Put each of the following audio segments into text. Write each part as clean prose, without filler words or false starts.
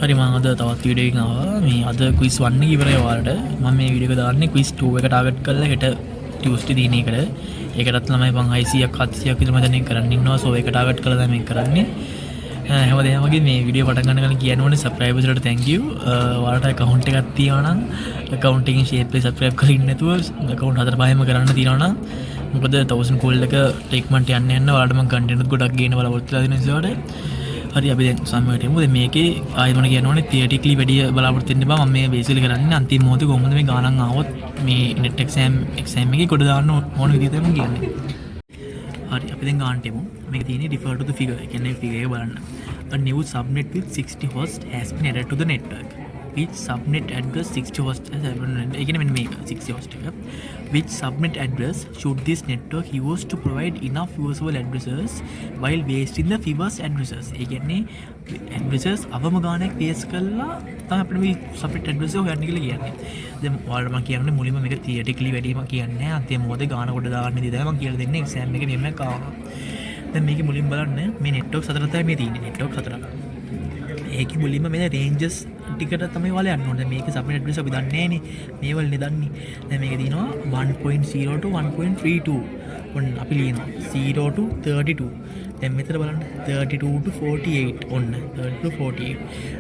හරි මම අද තවත් වීඩියෝ එකකින් ආවා. මේ අද ක්විස් 1 එක ඉවරයි ඔයාලට. මම මේ වීඩියෝ එක දාන්නේ ක්විස් 2 එක ටාගට් කරලා හෙට ටියුස්ඩේ දින එකට. ඒකටත් ළමයි 600ක් 700ක් විතර මම දැන් කරන්න ඉන්නවා. සෝ ඒක ටාගට් කරලා දැන් මේක කරන්නේ. හැමදේම වගේ මේ වීඩියෝ පටන් ගන්න කලින් කියන්න ඕනේ සබ්ස්ක්‍රයිබර්ස් වලට thank you. ඔයාලට account එකක් තියෙනවා නම් account එකකින් share play subscribe කරලා ඉන්න නැතුව account 4-5ම කරන්න තියෙනවා නම් මොකද 1000 කෝල් එක ට්‍රීට්මන්ට් යන්න ඔයාලට මම content ගොඩක් ගේන්න බලාපොරොත්තු වෙලා තියෙන නිසාට හරි අපි දැන් සම්මත වෙමු. දැන් මේකේ ආයෙත් මම කියනෝනේ theoretically වැඩි බලාපොරොත්තු වෙන්න බෑ. මම මේ බේසිකලි කරන්නේ අන්තිම මොහොතේ කොහොමද මේ ගානක් ආවොත් මේ net exam එකේ කොට දාන්න ඕන විදිහට මම කියන්නේ. හරි අපි දැන් ගානට එමු. මේක තියෙන්නේ refer to the figure. ඒ කියන්නේ figure එක බලන්න. A new subnet with 60 hosts has been added to the network. Which subnet address 60 hosts has been ඒ කියන්නේ මෙන්න මේක 60 host එක. Which subnet address should this network use to provide enough usable addresses while wasting the fewest addresses? ඒ කියන්නේ addresses අවම ගානක් waste කරලා තමයි අපිට මේ subnet address එක හොයන්න කියලා කියන්නේ. දැන් ඔයාලට මම කියන්නේ මුලින්ම මේක theoretically වැඩිම කියන්නේ අන්තිම මොහොතේ ගාන කොට දාන්න ඉදී තමයි මම කියලා දෙන්නේ exam එකේ මෙහෙම කාවා. දැන් මේකේ මුලින්ම බලන්න මේ network හතරක් තමයි මේ තියෙන්නේ network හතරක්. ඒකේ මුලින්ම මේ ranges ටිකට තමයි ඔයාලා යන්න ඕනේ. මේක subnet address අපි දන්නේ නැහනේ. මේවලනේ දන්නේ. දැන් මේක තියෙනවා 1.0 to 1.32. ඔන්න අපි ලියනවා 0 to 32. දැන් මෙතන බලන්න 32 to 48. ඔන්න 32 to 48.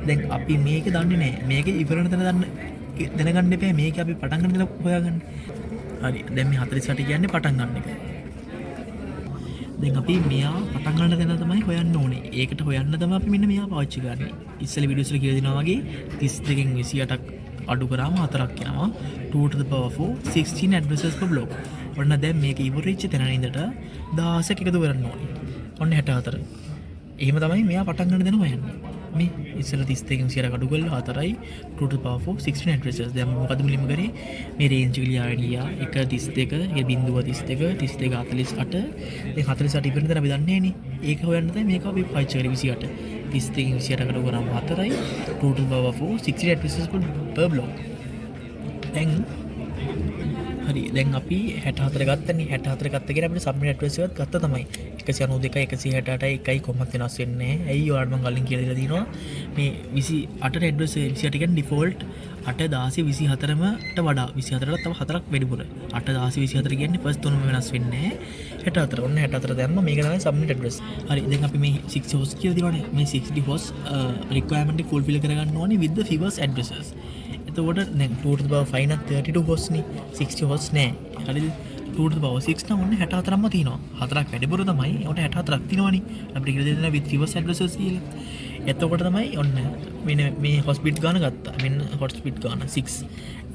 දැන් අපි මේක දන්නේ නැහැ. මේක ඉවරන තැන දැනගන්න එපා. මේක අපි පටන් ගන්න දේ හොයාගන්න. හරි. දැන් මේ 48 කියන්නේ පටන් ගන්න එක. දැන් අපි මෙයා පටන් ගන්න තැන තමයි හොයන්න ඕනේ. ඒකට හොයන්න තමයි අපි මෙන්න මෙයා පාවිච්චි කරන්නේ. ඉස්සෙල්ලා වීඩියෝස් වල කියලා දෙනවා වගේ 32කින් 28ක් අඩු කරාම 4ක් යනවා. 2 to the power 4 16 addresses per block. ඔන්න දැන් මේක ඉවරෙච්ච තැන ඉඳට 16ක් එකතු කරන්න ඕනේ. ඔන්න 64. එහෙම තමයි මෙයා පටන් ගන්න දෙන හොයන්නේ. මේ ඉස්සෙල්ලා 32කින් 100ක් අඩු කරලා 4යි 2 to the power 4 16 addresses. දැන් මොකද මුලින්ම කරේ මේ රේන්ජ් එක ලියාගෙන ගියා 1 32 ඒ බිංදුව 32 32 48 දැන් 48 ඉවරන තැන අපි දන්නේ නෑනේ. ඒක හොයන්න තමයි මේක අපි පාවිච්චි කරේ 28 32කින් 100ට අඩු කරාම 4යි 2 to the power 4 16 addresses per block. දැන් හරි දැන් අපි 64 ගත්තනේ 64 ගත්ත කියලා අපිට subnet address එකක් ගත්තා තමයි 192 168යි එකයි කොහොමද වෙනස් වෙන්නේ නැහැ. ඇයි ඔයාලට මම කලින් කියලා දීලා දිනවා මේ 28 address 28 කියන්නේ default 8 16 24ට වඩා 24ට තව 4ක් වැඩිපුර 8 16 24 කියන්නේ first තුනම වෙනස් වෙන්නේ නැහැ 64 ඔන්න 64 දැම්ම මේක තමයි subnet address. හරි දැන් අපි මේ 60 host කියලා දිනවනේ මේ 60 host requirement එක fulfill කරගන්න ඕනේ with the fewest addresses. එතකොට දැන් 2 to the power 5 නම් 32 host නේ 60 host නෑ. හරිද 2 to the power 6 නම් ඔන්න 64ක්ම තියෙනවා. හතරක් වැඩිපුර තමයි. ඒකට 64ක් තියෙනවනේ. අපිට කියලා දෙන්න with fewest addresses කියලා. එතකොට තමයි ඔන්න මෙන්න මේ host bit ගාන ගත්තා. මෙන්න host bit ගාන 6.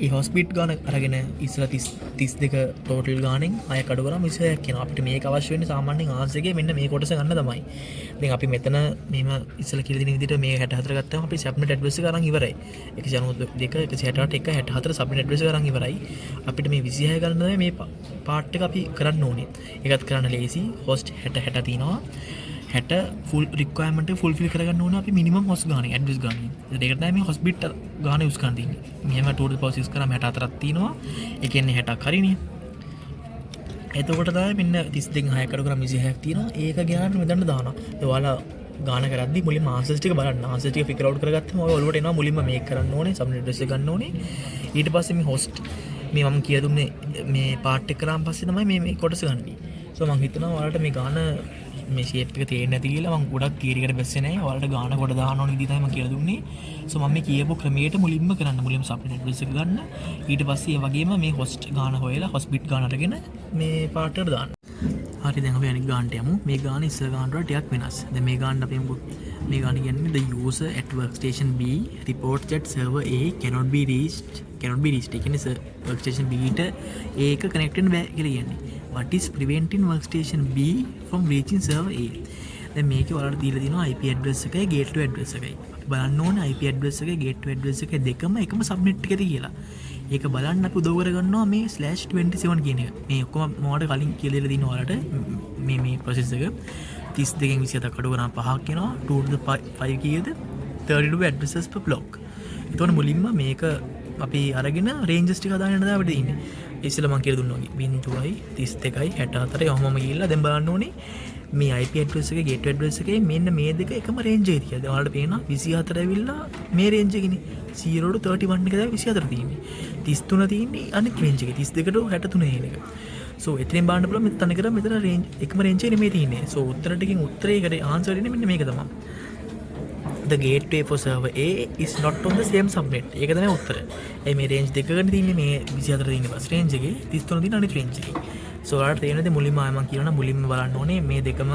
ඒ host bit ගාන අරගෙන ඉස්සලා 32 total ගානෙන් 6ක් අඩු කරාම 26ක් කියනවා. අපිට මේක අවශ්‍ය වෙන්නේ සාමාන්‍යයෙන් answer එකේ මෙන්න මේ කොටස ගන්න තමයි. දැන් අපි මෙතන මෙහෙම ඉස්සලා කියලා දෙන විදිහට මේ 64 ගත්තාම අපි subnet address එක අරන් ඉවරයි. 192 168 164 subnet address එක අරන් ඉවරයි. අපිට මේ 26 ගන්න තමයි මේ part එක අපි කරන්න ඕනේ. ඒකත් කරන්න ලේසි. host 60 තියෙනවා. 60 full requirement එක fulfill කරගන්න ඕනේ අපි minimum host ගානේ address ගානේ. ඒකට තමයි මේ host bit ගානේ use කරන්න තියෙන්නේ. මෙහෙම 2 to the power 6 කරාම 64ක් තියෙනවා. ඒ කියන්නේ 60ක් හරිනේ. එතකොට තමයි මෙන්න 32 6ක් අඩු කරාම 26ක් තියෙනවා. ඒක ගානට මෙතන දානවා. ඔයාලා ගාන කරද්දි මුලින්ම answers ටික බලන්න. answers ටික figure out කරගත්තම ඔය ඔලුවට එනවා මුලින්ම මේක කරන්න ඕනේ. subnet address එක ගන්න ඕනේ. ඊට පස්සේ මේ host මේ මම කියලා දුන්නේ මේ part එක කරාම පස්සේ තමයි මේ කොටස ගන්නේ. so මම හිතනවා ඔයාලට මේ ගාන මේ shape එක තේරෙන්නේ නැති කියලා මම ගොඩක් කීරිකට බැස්සේ නැහැ. ඔයාලට ගාන කොට දාන්න ඕන විදිහ තමයි මම කියලා දුන්නේ. so මම මේ කියපු ක්‍රමයට මුලින්ම කරන්න. මුලින්ම subnet address එක ගන්න. ඊට පස්සේ ඒ වගේම මේ host ගාන හොයලා host bit ගාන අරගෙන මේ part එකට දාන්න. හරි දැන් අපි අනිත් ගානට යමු. මේ ගාන ඉස්සර ගානට වඩා ටිකක් වෙනස්. දැන් මේ ගානට අපි මේ ගාන කියන්නේ the user at workstation B reports that server A cannot be reached. ඒ කියන්නේ workstation B ට ඒක connect වෙන්න බෑ කියලා කියන්නේ. What is preventing workstation B from reaching server A? දැන් මේකේ ඔයාලට දීලා තියෙනවා IP address එකයි gateway address එකයි. අපි බලන්න ඕනේ IP address එකයි gateway address එකයි දෙකම එකම subnet එකද කියලා. ඒක බලන්න අපි උදව් කරගන්නවා මේ /27 කියන එක. මේ ඔක්කොම මොකට කලින් කියලා දෙලා දිනවා ඔයාලට මේ process එක 32කින් 27ක් අඩු කරාම 5ක් වෙනවා. 2 to the 5 කීයද 32 addresses per block. එතකොට මුලින්ම මේක අපි අරගෙන ranges ටික හදාගෙන යනවා අපිට ඉන්නේ. ඉස්සෙල්ලා මම කියලා දුන්නා වගේ 0යි 32යි 64යි ඔහොමම ගිහිල්ලා දැන් බලන්න ඕනේ මේ IP ඇඩ්‍රස් එකේ ගේට්වේ ඇඩ්‍රස් එකේ මෙන්න මේ දෙක එකම රේන්ජ් එකේ තියෙනවා. ඔයාලට පේනවා 24 ඇවිල්ලා මේ රේන්ජ් එකනේ 0 to 31 එක තමයි 24 තියෙන්නේ. 33 තියෙන්නේ අනිත් රේන්ජ් එකේ 32 to 63 එන එක. සෝ එතනින් බලන්න පුළුවන් මෙතන කර මෙතන රේන්ජ් එකම රේන්ජ් එකේ නෙමෙයි තියෙන්නේ. සෝ උත්තර ටිකෙන් උත්තරයකට ආන්සර් එන්නේ මෙන්න මේක තමයි. The gateway for server A is not on the same subnet. ඒක තමයි උත්තරය. ඒ මේ රේන්ජ් දෙකකට තියෙන්නේ මේ 24 තියෙන්නේ බස් රේන්ජ් එකේ 33 තියෙන අනිත් රේන්ජ් එකේ. සෝ ඔයාලට තේරෙනද මුලින්ම මම කියනවා මුලින්ම බලන්න ඕනේ මේ දෙකම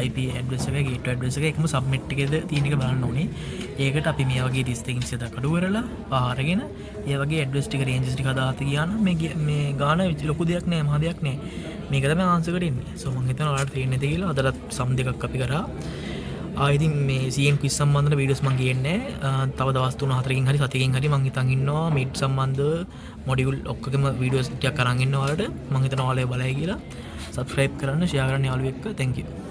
IP ඇඩ්‍රස් එක ගේට්වේ ඇඩ්‍රස් එක එකම සබ්නෙට් එකේද තියෙන එක බලන්න ඕනේ. ඒකට අපි මේ වගේ 32 100 දක්වා අඩු කරලා පාරගෙන ඒ වගේ ඇඩ්‍රස් ටික රේන්ජස් ටික හදාගත්ත ගියා නම් මේ ගාන ලොකු දෙයක් නෑ මහ දෙයක් නෑ. මේක තමයි ආන්සර් එකට එන්නේ. සෝ මම හිතනවා ඔයාලට තේරෙන්නේ නැති කියලා අදටත් සම් දෙකක් අපි කරා. ආයිතින් මේ CN ක්විස් සම්බන්ධ වීඩියෝස් මම ගේන්නේ තව දවස් 3-4කින් හරි සතියකින් හරි මම හිතන් ඉන්නවා මිඩ් සම්බන්ධ මොඩියුල් ඔක්කොගෙම වීඩියෝස් ටිකක් අරන් ඉන්නවා ඔයාලට මම හිතනවා ඔයාලා බලයි කියලා subscribe කරන්න share කරන්න යාළුවෙක් එක්ක thank you